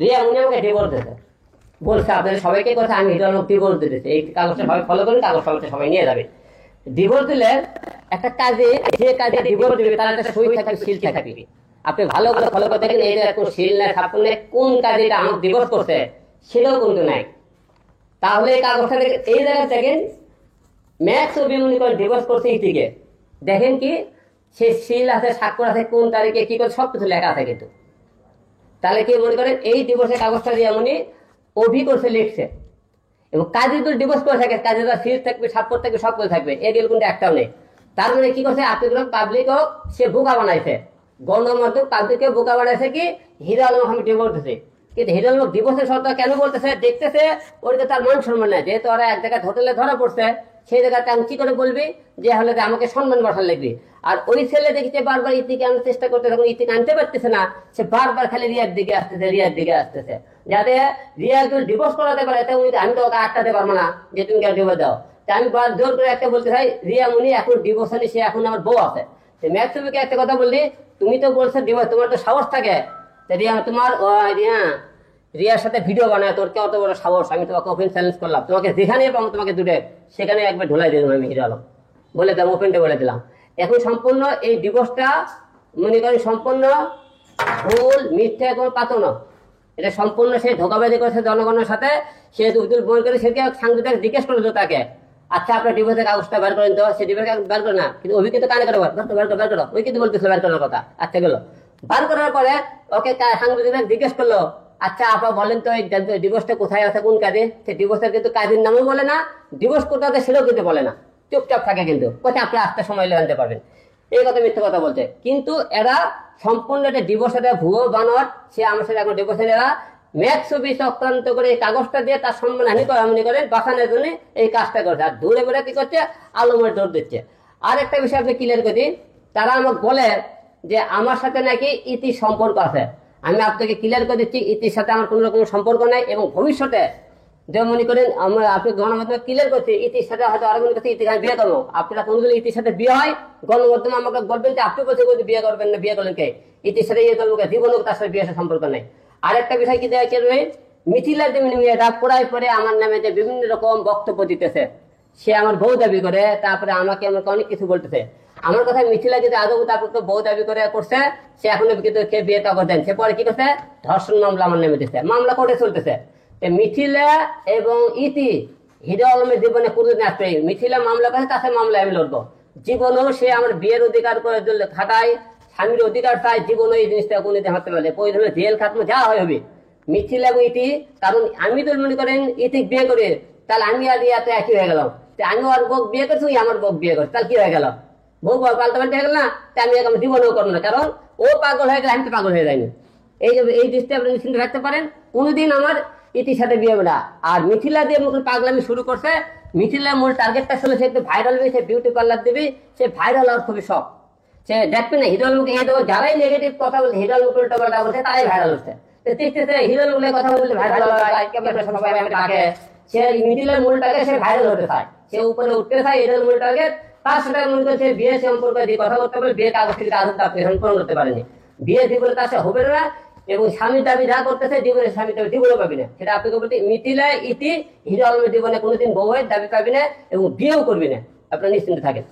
রিয়া উনি আমাকে ডিভোর্স দিতে বলছে, আপনাদের সবাইকে কথা আমি হিরো আলম ডিভোর্স দিতেছি, এই কাগজটা সবাই ফলো করুন, কাগজ সবাই নিয়ে যাবে। ডিভোর্স দিলে একটা কাজে, যে কাজে ডিভোর্স দিবে তার একটা সই থাকবে, সিল থাকবে। আপনি ভালো করে ফলো করে দেখেন, এটা কোন সিল নাই, ছাপ নেই, কোন কাজে এটা আমাকে ডিভোর্স করছে সেটাও কিন্তু নাই। তাহলে এই কাগজটা দেখেন, এই জায়গায় দেখেন ম্যাক্স ও বিমনি করে ডিভোর্স করছে ইতিকে, দেখেন কি সে সিল আছে, স্বাক্ষর আছে, কোন তারিখে কি করে সবকিছু লেখা আছে কিন্তু। তাহলে কি মনে করেন এই ডিভোর্সের কাগজটা দিয়ে এমনি অভি করছে, লিখছে। এবং কাজে যদি ডিভোর্স করে থাকে, কাজে তার সিল থাকবে, স্বাক্ষর থাকবে, সব কিছু থাকবে, এগুলো কিন্তু একটাও নেই। তার মানে কি করছে, আপনি পাবলিক হোক সে বোকা বানাইছে, গণমাধ্যম পাবলিককে বোকা বানাইছে কি হিরো আলম আমি ডিভোর্স দিছে। কিন্তু হিরো আলম ডিভোর্সের শর্ত কেন বলতেছে, দেখতেছে ওইটা তার মান সম্মান নেই, যেহেতু ওরা এক জায়গায় হোটেলে ধরা পড়ছে, সেই জায়গাতে আমি কি করে বলবি যে হলে আমাকে সম্মান বসার লাগবে। আর ওই ছেলে দেখছে বারবার ইতিকে আনার চেষ্টা করতে, তখন ইতিকে আনতে পারতেছে না, সে বারবার খালি রিয়ার দিকে আসতেছে, রিয়ার দিকে আসতেছে, যাতে রিয়া যদি ডিভোর্স করাতে পারে। আমি তো ওকে আটকাতে পারবো না যে তুমি কেন ডিভোর্স দাও। আমি জোর করে একটা বলতে চাই, রিয়া মুনি এখন ডিভোর্স আনি, সে এখন আমার বউ আছে। ম্যাক্সিমকে একটা কথা বললি, তুমি তো বলছো ডিভোর্স, তোমার তো সাহস থাকে, রিয়া তোমার রিয়ার সাথে ভিডিও বানায়, তোর কত বড় সাহস, আমি তোমাকে ওপেন চ্যালেঞ্জ করলাম, তোমাকে যেখানে পাবো তোমাকে দূরে সেখানে একবার ঢোলাই দিলাম আমি হিরো আলম, বলে দিলাম, ওপেনটা বলে দিলাম। এখন সম্পূর্ণ এই ডিভোর্সটা মনে করেন সম্পূর্ণ ভুল, মিথ্যা, কোনো পাতন, এটা সম্পূর্ণ সে ধোকাবাজি করেছে জনগণের সাথে। সে মনে করে সেকে সাংবাদিক জিজ্ঞেস করলো তাকে, আচ্ছা আপনার ডিভোর্সের কাগজটা বের করেন তো, সে ডিভোর্স বের করে না, কিন্তু অভি কিন্তু কানে করে বের করো, ওই কিন্তু বলতেছিল বের করার কথা। আচ্ছা গেল বার করার পরে ওকে সাংবাদিক জিজ্ঞেস করলো, আচ্ছা আপা বলেন তো এই ডিভোর্সটা কোথায় আছে, কোন কাজে। সে ডিভোর্সের কিন্তু কাজের নামও বলে না, ডিভোর্স কোথায় আছে সেটাও কিন্তু বলে না, চুপচাপ থাকে। কিন্তু কোথায় আপনি আসতে সময় জানতে পারবেন, এই কথা মিথ্যে কথা বলছে। কিন্তু এরা সম্পূর্ণ একটা ডিভোর্সের ভুয়ো বানর, সে আমার সাথে এখন ডিভোর্সের এরা ম্যাক্স অফিস চক্রান্ত করে এই কাগজটা দিয়ে তার সম্মান হানি করে মনে করেন বাঁচানোর জন্য এই কাজটা করছে। আর দূরে বেড়ে কি করছে, আলমের দৌড় দিচ্ছে। আর একটা বিষয় আপনি ক্লিয়ার করে দিন, তারা আমাকে বলে যে আমার সাথে নাকি ইতি সম্পর্ক আছে। আমি আপনাকে ক্লিয়ার করে দিচ্ছি, ইতির সাথে আমার কোনো রকম সম্পর্ক নাই। এবং ভবিষ্যতে যে মনে করেন আমরা আপনি গণমাধ্যমে ক্লিয়ার করছি, ইতির সাথে হয়তো আরো মনে করছে ইতিকে আমি বিয়ে করবো, আপনারা কোনগুলো ইতির সাথে বিয়ে হয় গণমাধ্যমে আমাকে বলবেন যে আপনি বলছে বিয়ে করবেন না, বিয়ে করলেন কে, ইতির সাথে ইয়ে করবো, জীবনও তার সাথে বিয়ে সম্পর্ক নেই। আরেকটা বিষয় কি দেখে, মিথিলা দেবী মেয়েটা পড়ায় পরে আমার নামে যে বিভিন্ন রকম বক্তব্য দিতেছে, সে আমার বউ দাবি করে, তারপরে আমাকে অনেক কিছু বলতেছে। আমার কথা মিথিলা যদি আদৌ তারপর তো বউ দাবি করে করছে, সে এখনো কিন্তু কে বিয়ে তখন দেন, সে পরে কি করছে, ধর্ষণ মামলা আমার নামে দিচ্ছে, মামলা কোর্টে চলতেছে। মিথিলা এবং ইতি হিরো আলমের জীবনে কোনোদিন আসবে, মিথিলা মামলা করে তার সাথে মামলা আমি লড়বো। জীবনেও সে আমার বিয়ের অধিকার করে খাটায়, স্বামীর অধিকার চায়, জীবনে এই জিনিসটা কোনোদিন হতে পারে, প্রয়োজনে জেল খাটমো যা হয় হবে। মিথিলা এবং ইতি, কারণ আমি তো মনে করেন ইতি বিয়ে করে, তাহলে আমি আর ইয়াতে একই হয়ে গেলাম, আমি আর বউ বিয়ে করছি, আমার বউ বিয়ে করছি, তাহলে কি হয়ে গেল, বউ পাল্টা পাল্টা হয়ে গেল না। আমি আমার জীবনেও করবো না, কারণ ও পাগল হয়ে গেলে আমি তো পাগল হয়ে যাইনি। এই দৃষ্টি আপনি নিশ্চিন্ত রাখতে পারেন, কোনোদিন আমার ইতির সাথে বিয়ে হবে না। আর মিথিলা দিয়ে মতন পাগলামি শুরু করছে, মিথিলার মূল টার্গেটটা ছিল সে একটু ভাইরাল হবে, সে বিউটি পার্লার দিবি, সে ভাইরাল হওয়ার খুবই শখ। সে দেখবে না হিরো আলমকে যারাই নেগেটিভ কথা বলছে, হিরো আলম উল্টো পাল্টা বলছে, তারাই ভাইরাল হচ্ছে। হিরো আলম কথা বলছে ভাইরাল হয়, সে মিথিলার মূল টার্গেট সে ভাইরাল হতে চায়, সে উপরে উঠতে চায়, এটার মূল টার্গেট। তার সাথে মনে করছে বিয়ে সম্পর্কে দিয়ে কথা বলতে পারে, বিয়ে কাগজ থেকে আদৌ আপনি পূরণ করতে পারেনি, বিয়ে জীবনে তার সাথে হবে না। এবং স্বামীর দাবি যা করতেছে জীবনে স্বামীর দাবি জীবনে পাবি না, সেটা আপনাকে বলতে মিথিলা ইতি হিরো আলমের জীবনে কোনোদিন বউয়ের দাবি পাবি না এবং বিয়েও করবি না, আপনার নিশ্চিন্ত থাকেন।